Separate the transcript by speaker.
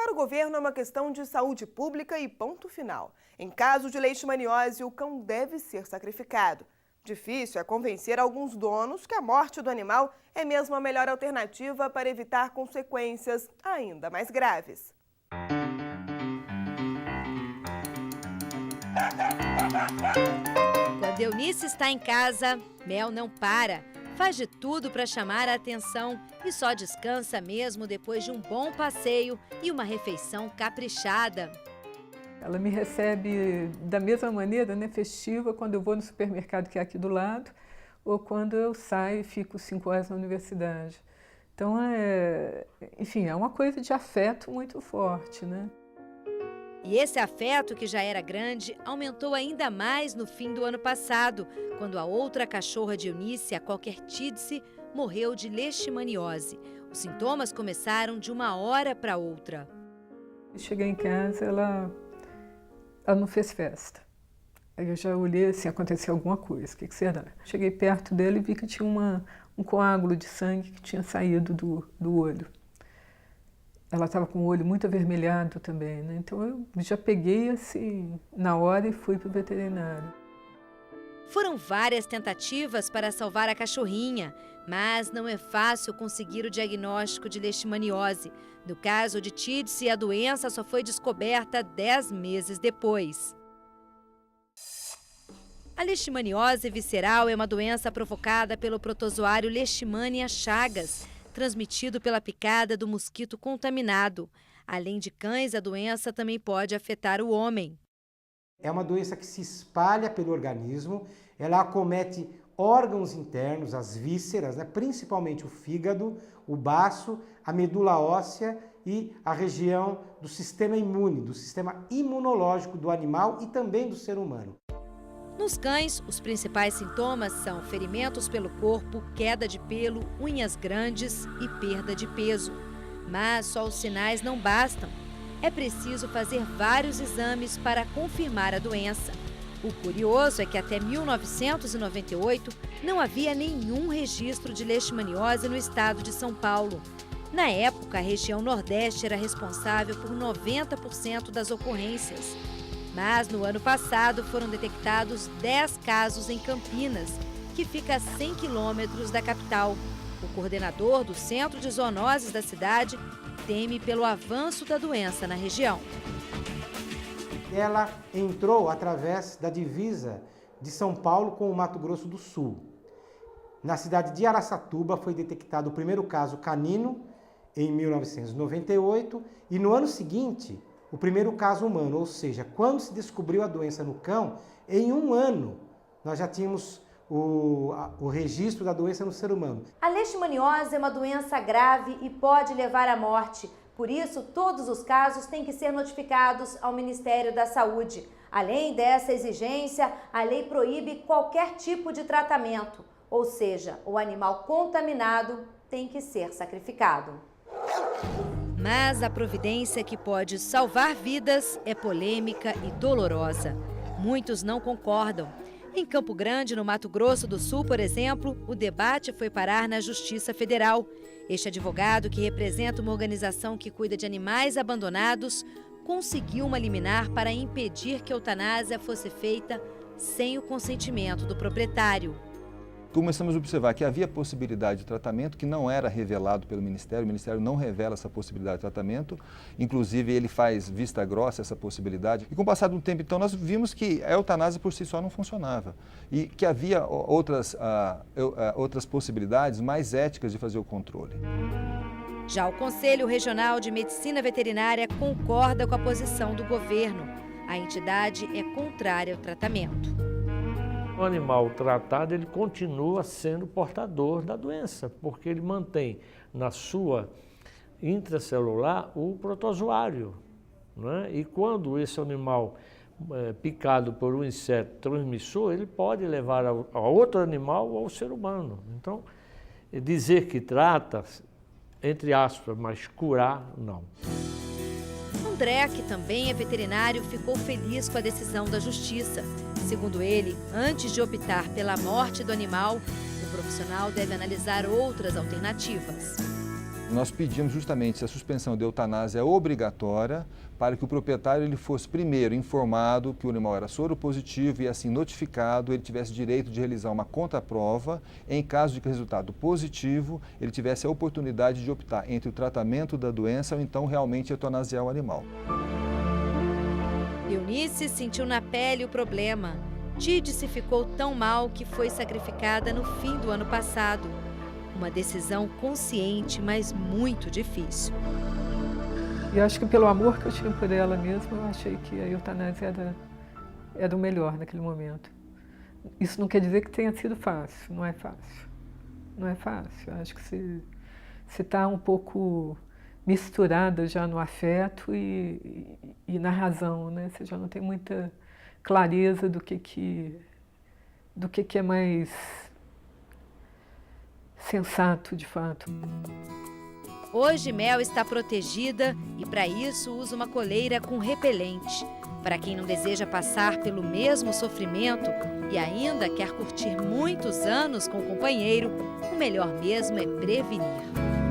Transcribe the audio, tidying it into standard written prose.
Speaker 1: Para o governo, é uma questão de saúde pública e ponto final. Em caso de leishmaniose, o cão deve ser sacrificado. Difícil é convencer alguns donos que a morte do animal é mesmo a melhor alternativa para evitar consequências ainda mais graves.
Speaker 2: Quando Eunice está em casa, Mel não para. Faz de tudo para chamar a atenção e só descansa mesmo depois de um bom passeio e uma refeição caprichada.
Speaker 3: Ela me recebe da mesma maneira, né, festiva, quando eu vou no supermercado que é aqui do lado, ou quando eu saio e fico 5 horas na universidade. Então, enfim, é uma coisa de afeto muito forte, né?
Speaker 2: E esse afeto, que já era grande, aumentou ainda mais no fim do ano passado, quando a outra cachorra de Eunice, a Cocker Tidse, morreu de leishmaniose. Os sintomas começaram de uma hora para outra.
Speaker 3: Cheguei em casa, ela não fez festa. Aí eu já olhei assim, aconteceu alguma coisa, o que será? Cheguei perto dela e vi que tinha um coágulo de sangue que tinha saído do olho. Ela estava com o olho muito avermelhado também, né? Então eu já peguei assim na hora e fui para o veterinário.
Speaker 2: Foram várias tentativas para salvar a cachorrinha, mas não é fácil conseguir o diagnóstico de leishmaniose. No caso de Tidse, a doença só foi descoberta 10 meses depois. A leishmaniose visceral é uma doença provocada pelo protozoário Leishmania chagas, transmitido pela picada do mosquito contaminado. Além de cães, a doença também pode afetar o homem.
Speaker 4: É uma doença que se espalha pelo organismo, ela acomete órgãos internos, as vísceras, né? Principalmente o fígado, o baço, a medula óssea e a região do sistema imune, do sistema imunológico do animal e também do ser humano.
Speaker 2: Nos cães, os principais sintomas são ferimentos pelo corpo, queda de pelo, unhas grandes e perda de peso. Mas só os sinais não bastam. É preciso fazer vários exames para confirmar a doença. O curioso é que até 1998 não havia nenhum registro de leishmaniose no estado de São Paulo. Na época, a região Nordeste era responsável por 90% das ocorrências. Mas no ano passado foram detectados 10 casos em Campinas, que fica a 100 quilômetros da capital. O coordenador do Centro de Zoonoses da cidade teme pelo avanço da doença na região.
Speaker 4: Ela entrou através da divisa de São Paulo com o Mato Grosso do Sul. Na cidade de Araçatuba foi detectado o primeiro caso canino em 1998 e no ano seguinte o primeiro caso humano, ou seja, quando se descobriu a doença no cão, em um ano nós já tínhamos o registro da doença no ser humano.
Speaker 5: A leishmaniose é uma doença grave e pode levar à morte. Por isso, todos os casos têm que ser notificados ao Ministério da Saúde. Além dessa exigência, a lei proíbe qualquer tipo de tratamento, ou seja, o animal contaminado tem que ser sacrificado.
Speaker 2: Mas a providência que pode salvar vidas é polêmica e dolorosa. Muitos não concordam. Em Campo Grande, no Mato Grosso do Sul, por exemplo, o debate foi parar na Justiça Federal. Este advogado, que representa uma organização que cuida de animais abandonados, conseguiu uma liminar para impedir que a eutanásia fosse feita sem o consentimento do proprietário.
Speaker 6: Começamos a observar que havia possibilidade de tratamento que não era revelado pelo Ministério, o Ministério não revela essa possibilidade de tratamento, inclusive ele faz vista grossa essa possibilidade. E com o passar do tempo, então, nós vimos que a eutanásia por si só não funcionava e que havia outras possibilidades mais éticas de fazer o controle.
Speaker 2: Já o Conselho Regional de Medicina Veterinária concorda com a posição do governo. A entidade é contrária ao tratamento.
Speaker 7: O animal tratado, ele continua sendo portador da doença, porque ele mantém na sua intracelular o protozoário, né? E quando esse animal é picado por um inseto transmissor, ele pode levar a outro animal ou ao ser humano. Então, dizer que trata, entre aspas, mas curar, não.
Speaker 2: André, que também é veterinário, ficou feliz com a decisão da Justiça. Segundo ele, antes de optar pela morte do animal, o profissional deve analisar outras alternativas.
Speaker 6: Nós pedimos justamente se a suspensão de eutanásia é obrigatória para que o proprietário ele fosse primeiro informado que o animal era soro positivo e assim notificado, ele tivesse direito de realizar uma contraprova. Em caso de resultado positivo, ele tivesse a oportunidade de optar entre o tratamento da doença ou então realmente eutanasiar o animal.
Speaker 2: Eunice sentiu na pele o problema. Tídice ficou tão mal que foi sacrificada no fim do ano passado. Uma decisão consciente, mas muito difícil.
Speaker 3: E acho que pelo amor que eu tinha por ela mesma, eu achei que a eutanásia era o melhor naquele momento. Isso não quer dizer que tenha sido fácil, não é fácil. Não é fácil. Eu acho que você está um pouco misturada já no afeto e na razão, né? Você já não tem muita clareza do que é mais sensato, de fato.
Speaker 2: Hoje, Mel está protegida e, para isso, usa uma coleira com repelente. Para quem não deseja passar pelo mesmo sofrimento e ainda quer curtir muitos anos com o companheiro, o melhor mesmo é prevenir.